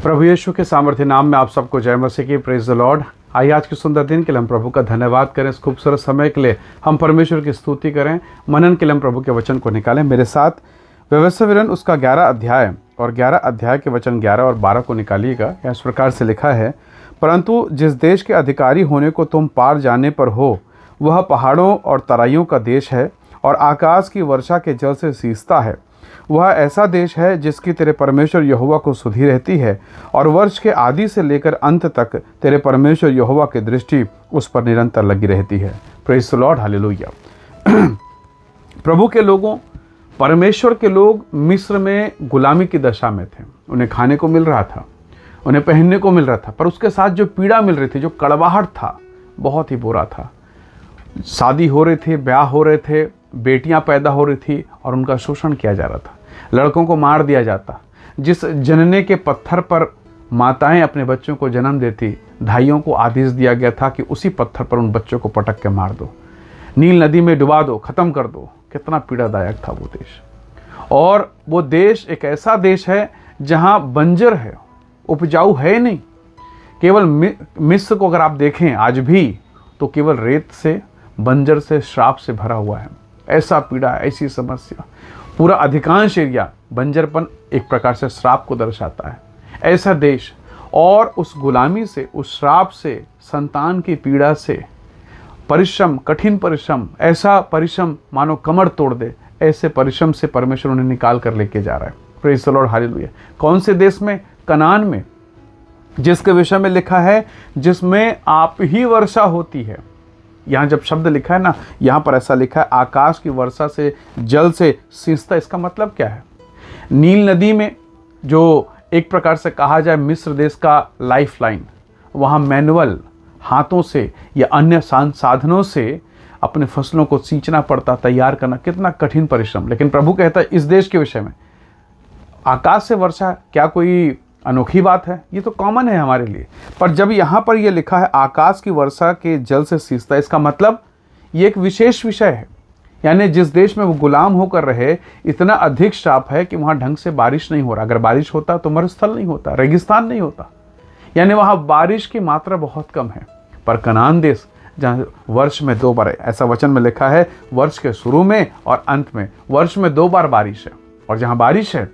प्रभु यीशु के सामर्थ्य नाम में आप सबको जय मसीह की। Praise the Lord. आइए आज के सुंदर दिन के लिए हम प्रभु का धन्यवाद करें। इस खूबसूरत समय के लिए हम परमेश्वर की स्तुति करें। मनन के लिए हम प्रभु के वचन को निकालें। मेरे साथ व्यवस्था विवरण उसका 11 अध्याय और 11 अध्याय के वचन 11 और 12 को निकालिएगा। यहाँ इस प्रकार से लिखा है, परंतु जिस देश के अधिकारी होने को तुम पार जाने पर हो, वह पहाड़ों और तराइयों का देश है और आकाश की वर्षा के जल से सींचता है। वह ऐसा देश है जिसकी तेरे परमेश्वर यहोवा को सुधि रहती है और वर्ष के आदि से लेकर अंत तक तेरे परमेश्वर यहोवा की दृष्टि उस पर निरंतर लगी रहती है। Praise the lord, hallelujah. प्रभु के लोगों, परमेश्वर के लोग मिस्र में गुलामी की दशा में थे। उन्हें खाने को मिल रहा था, उन्हें पहनने को मिल रहा था, पर उसके साथ जो पीड़ा मिल रही थी, जो कड़वाहट था, बहुत ही बुरा था। शादी हो रही थी, ब्याह हो रहे थे, बेटियां पैदा हो रही थी और उनका शोषण किया जा रहा था। लड़कों को मार दिया जाता। जिस जनने के पत्थर पर माताएं अपने बच्चों को जन्म देती, भाइयों को आदेश दिया गया था कि उसी पत्थर पर उन बच्चों को पटक के मार दो, नील नदी में डुबा दो, ख़त्म कर दो। कितना पीड़ादायक था वो देश। और वो देश एक ऐसा देश है जहाँ बंजर है, उपजाऊ है नहीं। केवल मिस्र को अगर आप देखें आज भी, तो केवल रेत से, बंजर से, श्राप से भरा हुआ है। ऐसा पीड़ा, ऐसी समस्या, पूरा अधिकांश एरिया बंजरपन एक प्रकार से श्राप को दर्शाता है। ऐसा देश, और उस गुलामी से, उस श्राप से, संतान की पीड़ा से, परिश्रम, कठिन परिश्रम, ऐसा परिश्रम मानो कमर तोड़ दे, ऐसे परिश्रम से परमेश्वर उन्हें निकाल कर लेके जा रहा है। Praise the lord, hallelujah. कौन से देश में? कनान में, जिसके विषय में लिखा है जिसमें आप ही वर्षा होती है। यहाँ जब शब्द लिखा है ना, यहाँ पर ऐसा लिखा है, आकाश की वर्षा से, जल से सींचता। इसका मतलब क्या है? नील नदी में, जो एक प्रकार से कहा जाए मिस्र देश का लाइफ लाइन, वहाँ मैनुअल हाथों से या अन्य साधनों से अपने फसलों को सींचना पड़ता, तैयार करना, कितना कठिन परिश्रम। लेकिन प्रभु कहता है इस देश के विषय में, आकाश से वर्षा क्या कोई अनोखी बात है? ये तो कॉमन है हमारे लिए। पर जब यहाँ पर ये लिखा है आकाश की वर्षा के जल से सींचता, इसका मतलब ये एक विशेष विषय है। यानी जिस देश में वो गुलाम होकर रहे, इतना अधिक श्राप है कि वहाँ ढंग से बारिश नहीं हो रहा। अगर बारिश होता तो मरुस्थल नहीं होता, रेगिस्तान नहीं होता। यानी वहाँ बारिश की मात्रा बहुत कम है। पर कनान देश, जहाँ वर्ष में 2 बार, ऐसा वचन में लिखा है, वर्ष के शुरू में और अंत में वर्ष में 2 बार बारिश है। और जहाँ बारिश है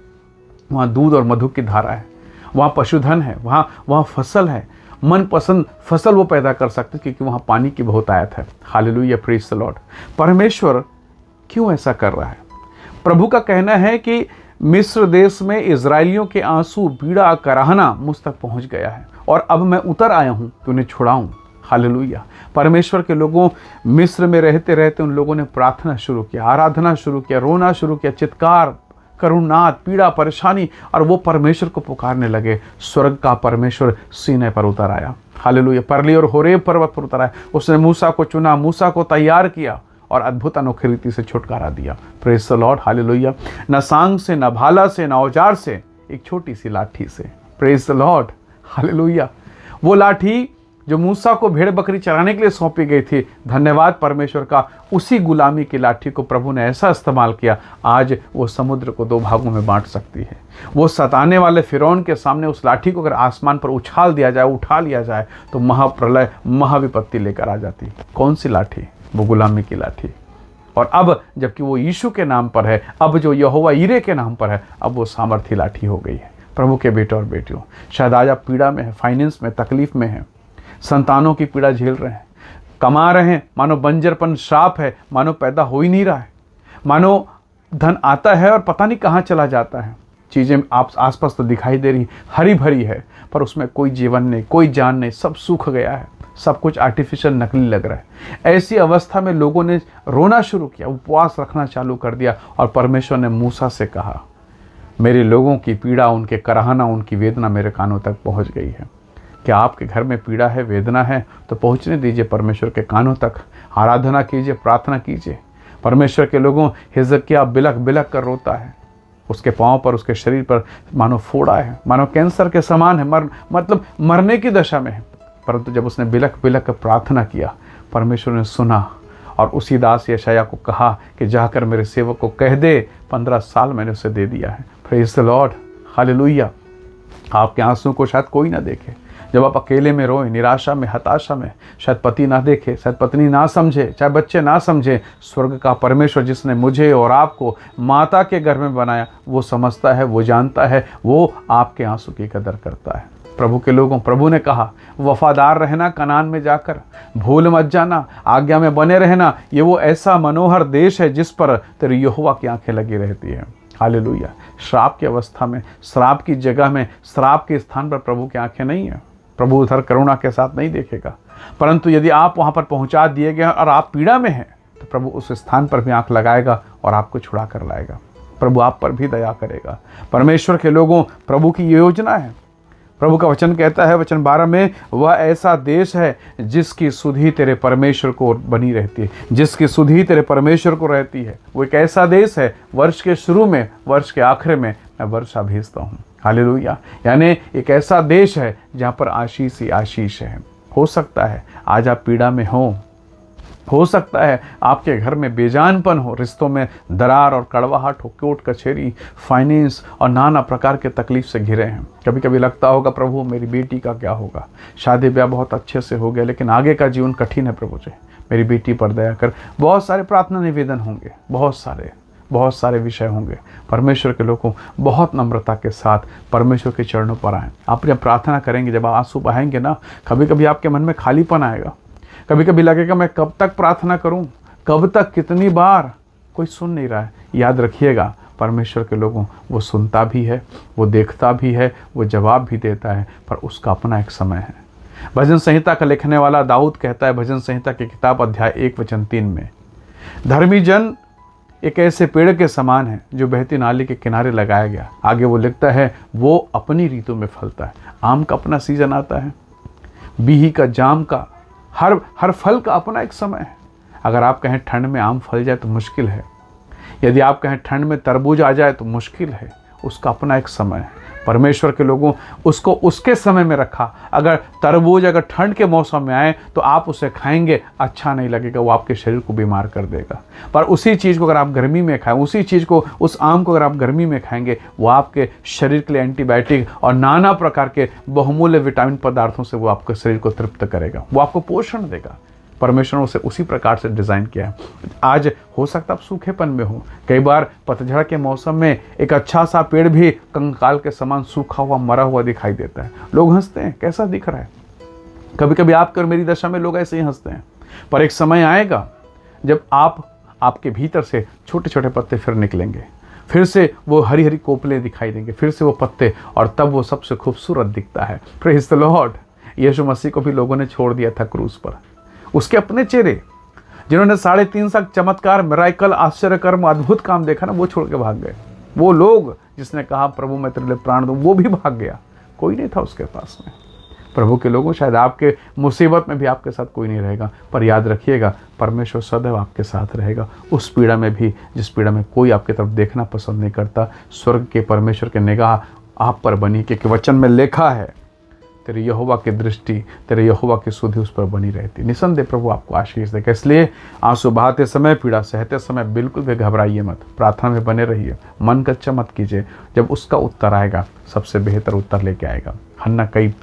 वहाँ दूध और मधु की धारा है, वहाँ पशुधन है, वहाँ फसल है। मनपसंद फसल वो पैदा कर सकते क्योंकि वहाँ पानी की बहुत आयत है। Hallelujah, praise the Lord. परमेश्वर क्यों ऐसा कर रहा है? प्रभु का कहना है कि मिस्र देश में इजराइलियों के आंसू, पीड़ा, कराहना मुझ तक पहुँच गया है और अब मैं उतर आया हूँ कि उन्हें छुड़ाऊँ। हालेलुया। परमेश्वर के लोगों, मिस्र में रहते रहते उन लोगों ने प्रार्थना शुरू किया, आराधना शुरू किया, रोना शुरू किया, चित्कार, करुणात, पीड़ा, परेशानी, और वो परमेश्वर को पुकारने लगे। स्वर्ग का परमेश्वर सीने पर उतर आया। हालेलुया। परली और होरेब पर्वत पर उतर आया। उसने मूसा को चुना, मूसा को तैयार किया और अद्भुत अनोखी रीति से छुटकारा दिया। Praise the lord, hallelujah. न सांग से, न भाला से, न औजार से, एक छोटी सी लाठी से। Praise the lord, hallelujah. वो लाठी जो मूसा को भेड़ बकरी चराने के लिए सौंपी गई थी, धन्यवाद परमेश्वर का, उसी गुलामी की लाठी को प्रभु ने ऐसा इस्तेमाल किया, आज वो समुद्र को 2 भागों में बांट सकती है। वो सताने वाले फिरौन के सामने उस लाठी को अगर आसमान पर उछाल दिया जाए, उठा लिया जाए, तो महाप्रलय, महाविपत्ति लेकर आ जाती। कौन सी लाठी? वो गुलामी की लाठी। और अब जबकि वो यीशु के नाम पर है, अब जो यहोवा यीरे के नाम पर है, अब वो सामर्थी लाठी हो गई है। प्रभु के बेटे और बेटियों, शायद आज आप पीड़ा में है, फाइनेंस में तकलीफ में है, संतानों की पीड़ा झेल रहे हैं, कमा रहे हैं, मानो बंजरपन श्राप है, मानो पैदा हो ही नहीं रहा है, मानो धन आता है और पता नहीं कहाँ चला जाता है। चीज़ें आप आसपास तो दिखाई दे रही, हरी भरी है, पर उसमें कोई जीवन नहीं, कोई जान नहीं, सब सूख गया है, सब कुछ आर्टिफिशियल, नकली लग रहा है। ऐसी अवस्था में लोगों ने रोना शुरू किया, उपवास रखना चालू कर दिया और परमेश्वर ने मूसा से कहा, मेरे लोगों की पीड़ा, उनके कराहना, उनकी वेदना मेरे कानों तक पहुँच गई है। क्या आपके घर में पीड़ा है, वेदना है, तो पहुंचने दीजिए परमेश्वर के कानों तक। आराधना कीजिए, प्रार्थना कीजिए। परमेश्वर के लोगों, हिजकिय्याह बिलख बिलख कर रोता है। उसके पाँव पर, उसके शरीर पर मानो फोड़ा है, मानो कैंसर के समान है, मतलब मरने की दशा में है। परंतु जब उसने बिलख बिलख कर प्रार्थना किया, परमेश्वर ने सुना और उसी दास यशायाह को कहा कि जाकर मेरे सेवक को कह दे, 15 साल मैंने उसे दे दिया है। Praise the lord, hallelujah. आपके आंसू को शायद कोई ना देखे, जब आप अकेले में रोएं, निराशा में, हताशा में, शायद पति ना देखे, शायद पत्नी ना समझे, चाहे बच्चे ना समझे, स्वर्ग का परमेश्वर जिसने मुझे और आपको माता के घर में बनाया, वो समझता है, वो जानता है, वो आपके आंसू की कदर करता है। प्रभु के लोगों, प्रभु ने कहा वफादार रहना, कनान में जाकर भूल मत जाना, आज्ञा में बने रहना। ये वो ऐसा मनोहर देश है जिस पर तेरी यहोवा की आंखें लगी रहती है। हालेलुया। श्राप की अवस्था में, श्राप की जगह में, श्राप के स्थान पर प्रभु की आंखें नहीं है। प्रभु उधर करुणा के साथ नहीं देखेगा, परंतु यदि आप वहाँ पर पहुँचा दिए गए और आप पीड़ा में हैं, तो प्रभु उस स्थान पर भी आंख लगाएगा और आपको छुड़ा कर लाएगा। प्रभु आप पर भी दया करेगा। परमेश्वर के लोगों, प्रभु की ये योजना है। प्रभु का वचन कहता है, वचन 12 में, वह ऐसा देश है जिसकी सुधि तेरे परमेश्वर को बनी रहती है, जिसकी सुधि तेरे परमेश्वर को रहती है। वो एक ऐसा देश है, वर्ष के शुरू में, वर्ष के आखिर में मैं वर्षा भेजता हूँ। हालेलुया। यानी एक ऐसा देश है जहाँ पर आशीष ही आशीष है। हो सकता है आज आप पीड़ा में हो सकता है आपके घर में बेजानपन हो, रिश्तों में दरार और कड़वाहट हो, कोर्ट कचहरी, फाइनेंस और नाना प्रकार के तकलीफ से घिरे हैं। कभी कभी लगता होगा प्रभु मेरी बेटी का क्या होगा, शादी ब्याह बहुत अच्छे से हो गया लेकिन आगे का जीवन कठिन है, प्रभु जी मेरी बेटी पर दया कर। बहुत सारे प्रार्थना निवेदन होंगे, बहुत सारे विषय होंगे। परमेश्वर के लोगों, बहुत नम्रता के साथ परमेश्वर के चरणों पर आएँ। आप जब प्रार्थना करेंगे, जब आंसू बहाएंगे ना, कभी कभी आपके मन में खालीपन आएगा, कभी कभी लगेगा मैं कब तक प्रार्थना करूं, कब तक, कितनी बार, कोई सुन नहीं रहा है। याद रखिएगा परमेश्वर के लोगों, वो सुनता भी है, वो देखता भी है, वो जवाब भी देता है, पर उसका अपना एक समय है। भजन संहिता का लिखने वाला दाऊद कहता है, भजन संहिता की किताब अध्याय 1 वचन 3 में, धर्मी जन एक ऐसे पेड़ के समान है जो बहती नाली के किनारे लगाया गया। आगे वो लिखता है, वो अपनी ऋतु में फलता है। आम का अपना सीजन आता है, बीही का, जाम का, हर फल का अपना एक समय है। अगर आप कहें ठंड में आम फल जाए तो मुश्किल है, यदि आप कहें ठंड में तरबूज आ जाए तो मुश्किल है। उसका अपना एक समय है। परमेश्वर के लोगों, उसको उसके समय में रखा। अगर तरबूज अगर ठंड के मौसम में आए तो आप उसे खाएंगे, अच्छा नहीं लगेगा, वो आपके शरीर को बीमार कर देगा। पर उसी चीज़ को अगर आप गर्मी में खाएं, उसी चीज़ को, उस आम को अगर आप गर्मी में खाएंगे, वो आपके शरीर के लिए एंटीबायोटिक और नाना प्रकार के बहुमूल्य विटामिन पदार्थों से वो आपके शरीर को तृप्त करेगा, वो आपको पोषण देगा। परमेश्वर ने उसे उसी प्रकार से डिज़ाइन किया है। आज हो सकता है आप सूखेपन में हो, कई बार पतझड़ के मौसम में एक अच्छा सा पेड़ भी कंकाल के समान सूखा हुआ, मरा हुआ दिखाई देता है। लोग हंसते हैं, कैसा दिख रहा है। कभी कभी आपके और मेरी दशा में लोग ऐसे ही हंसते हैं, पर एक समय आएगा जब आपके भीतर से छोटे छोटे पत्ते फिर निकलेंगे, फिर से वो हरी हरी कोपलें दिखाई देंगे, फिर से वो पत्ते, और तब वो सबसे खूबसूरत दिखता है। Praise the lord. यीशु मसीह को भी लोगों ने छोड़ दिया था क्रूस पर। उसके अपने चेहरे, जिन्होंने 3.5 साल चमत्कार, मिराकल, आश्चर्यकर्म, अद्भुत काम देखा ना, वो छोड़ के भाग गए। वो लोग जिसने कहा प्रभु मैं तेरे लिए प्राण दूं, वो भी भाग गया, कोई नहीं था उसके पास में। प्रभु के लोगों, शायद आपके मुसीबत में भी आपके साथ कोई नहीं रहेगा, पर याद रखिएगा परमेश्वर सदैव आपके साथ रहेगा। उस पीड़ा में भी, जिस पीड़ा में कोई आपकी तरफ देखना पसंद नहीं करता, स्वर्ग के परमेश्वर की निगाह आप पर बनी, क्योंकि वचन में लिखा है तेरे यहोवा की दृष्टि, तेरे यहोवा की सुधि उस पर बनी रहती। निसंदेह प्रभु आपको आशीष देगा। इसलिए आंसू बहाते समय, पीड़ा सहते समय बिल्कुल भी घबराइए मत, प्रार्थना में बने रहिए, मन कच्चा मत कीजिए। जब उसका उत्तर आएगा, सबसे बेहतर उत्तर लेके आएगा। हन्ना कई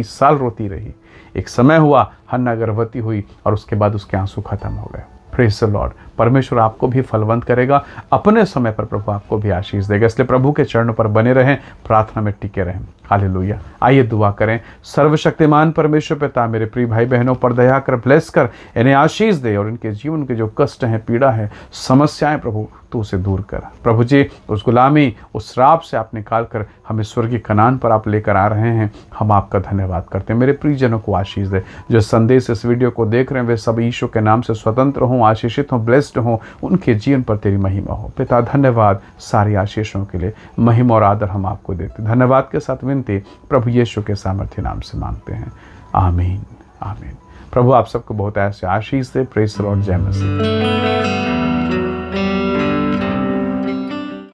साल रोती रही। एक समय हुआ हन्ना गर्भवती हुई और उसके बाद उसके आंसू खत्म हो गए। Praise the Lord. परमेश्वर आपको भी फलवंत करेगा, अपने समय पर प्रभु आपको भी आशीष देगा। इसलिए प्रभु के चरणों पर बने रहें, प्रार्थना में टिके रहें। हालेलुया। आइए दुआ करें। सर्वशक्तिमान परमेश्वर पिता, मेरे प्रिय भाई बहनों पर दया कर, ब्लेस कर, इन्हें आशीष दे और इनके जीवन के जो कष्ट हैं, पीड़ा है, समस्याएं, प्रभु तू उसे दूर कर। प्रभु जी, उस गुलामी, उस श्राप से आप निकाल कर हमें स्वर्गीय कनान पर आप लेकर आ रहे हैं, हम आपका धन्यवाद करते हैं। मेरे प्रियजनों को आशीष दे। जो संदेश इस वीडियो को देख रहे हैं वे सब यीशु के नाम से स्वतंत्र हों, आशीषित हों, ब्लेस्ड हों, उनके जीवन पर तेरी महिमा हो। पिता धन्यवाद सारी आशीषों के लिए, महिमा और आदर हम आपको देते। धन्यवाद के साथ विनती प्रभु यीशु के सामर्थ्य नाम से मांगते हैं, आमीन आमीन। प्रभु आप सबको बहुत ऐसे आशीष दे। Praise the lord. जय मसीह।